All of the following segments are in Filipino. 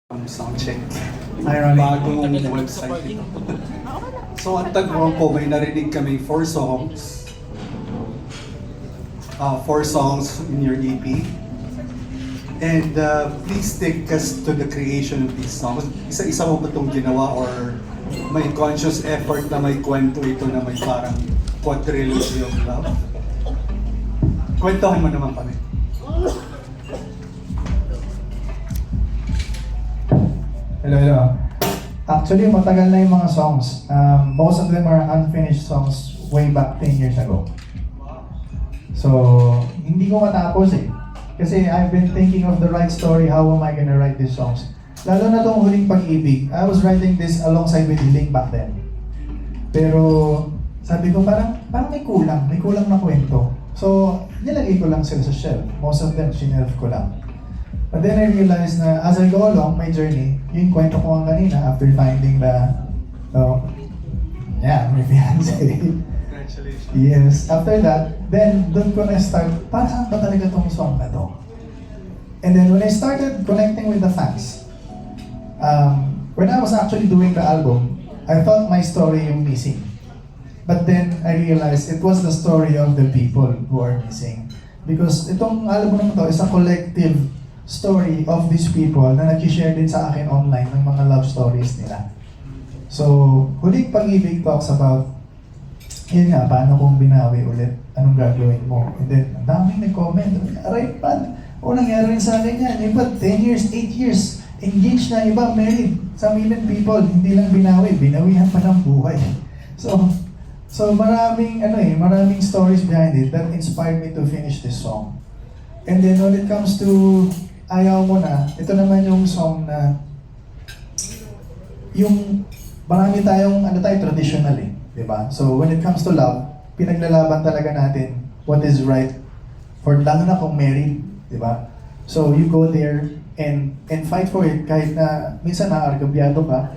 Soundcheck. Ironic. Bagong website ito. So ang tagpuan ko, may narinig kami 4 songs. 4 songs in your EP. And please take us to the creation of these songs. Isa-isa mo ba itong ginawa or may conscious effort na may kwento ito na may parang quadrilogy of love? Kwentuhan mo naman kami. Hello. Actually, matagal na yung mga songs. Most of them are unfinished songs way back 10 years ago. So, hindi ko matapos eh. Kasi I've been thinking of the right story, how am I gonna write these songs? Lalo na tong Huling Pag-ibig. I was writing this alongside with Hiling back then. Pero, sabi ko parang may kulang na kwento. So, nilagay ko lang sila sa shelf. Most of them, sinelf ko lang. But then I realized na as I go along my journey, yung kwento ko nga kanina after finding my fiancé. Congratulations. Yes, after that, then doon ko na-start, para saan ba talaga tong song na to? And then when I started connecting with the fans, when I was actually doing the album, I thought my story yung missing. But then I realized it was the story of the people who are missing. Because itong album naman to is a collective story of these people na nag-share din sa akin online ng mga love stories nila. So, Huling Pag-ibig talks about, yun nga, paano kung binawi ulit, anong gagawin mo? And then, ang daming nag-comment, aray, o nangyari rin sa akin yan, iba 10 years, 8 years, engaged na, iba married, sa million people, hindi lang binawi, binawihan pa ng buhay. So maraming stories behind it that inspired me to finish this song. And then when it comes to Ayaw Mo Na, ito naman yung song na yung marami tayong traditional eh, di ba? So when it comes to love, pinaglalaban talaga natin what is right for lalo na kung married, di ba? So you go there and fight for it kahit na minsan naargabyado ka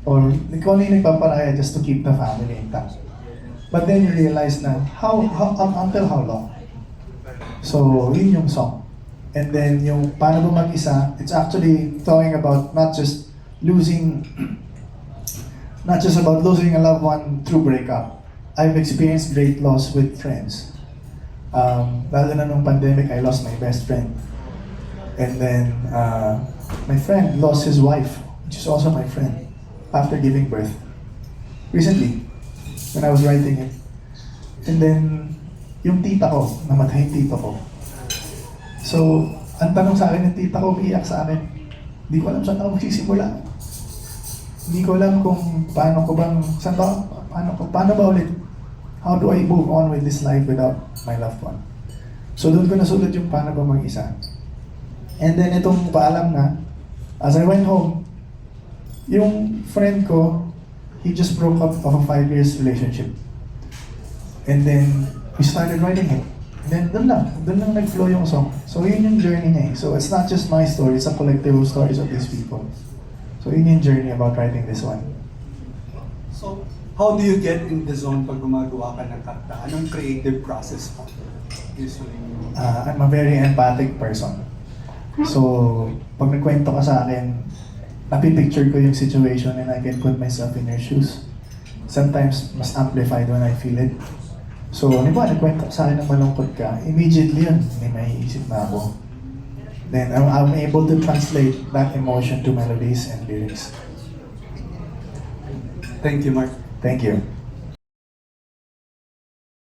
or ikaw na yung nagpaparaya just to keep the family intact. But then you realize na until how long? So yun yung song. And then yung Paano Ba Mag-isa, it's actually talking about not just about losing a loved one through breakup. I've experienced great loss with friends. Lalo na nung pandemic, I lost my best friend. And then my friend lost his wife, which is also my friend, after giving birth. Recently, when I was writing it. And then, yung tita ko, namatay yung tita ko. So, ang tanong sa akin ng tita ko, umiiyak sa akin. Hindi ko alam saan ako magsisimula. Hindi ko alam kung paano ba ulit? How do I move on with this life without my loved one? So, doon ko nasulat yung Paano Ba Mag-isa. And then, itong paalam na, as I went home, yung friend ko, he just broke up of a 5 years relationship. And then, we started writing it. And then, doon lang nag-flow yung song. So, yun yung journey niya eh. So, it's not just my story, it's a collective of stories of these people. So, yun yung journey about writing this one. So, how do you get in the zone pag gumagawa ka ng kanta? Anong creative process mo? Usually, I'm a very empathic person. So, pag nagkwento ka sa akin, napipicture ko yung situation and I can put myself in your shoes. Sometimes, mas amplified when I feel it. So, nagkwento ka sa akin ng malungkot ka, immediately yun, may maiisip na ako. Then, I'm able to translate that emotion to melodies and lyrics. thank you, Mark. Thank you.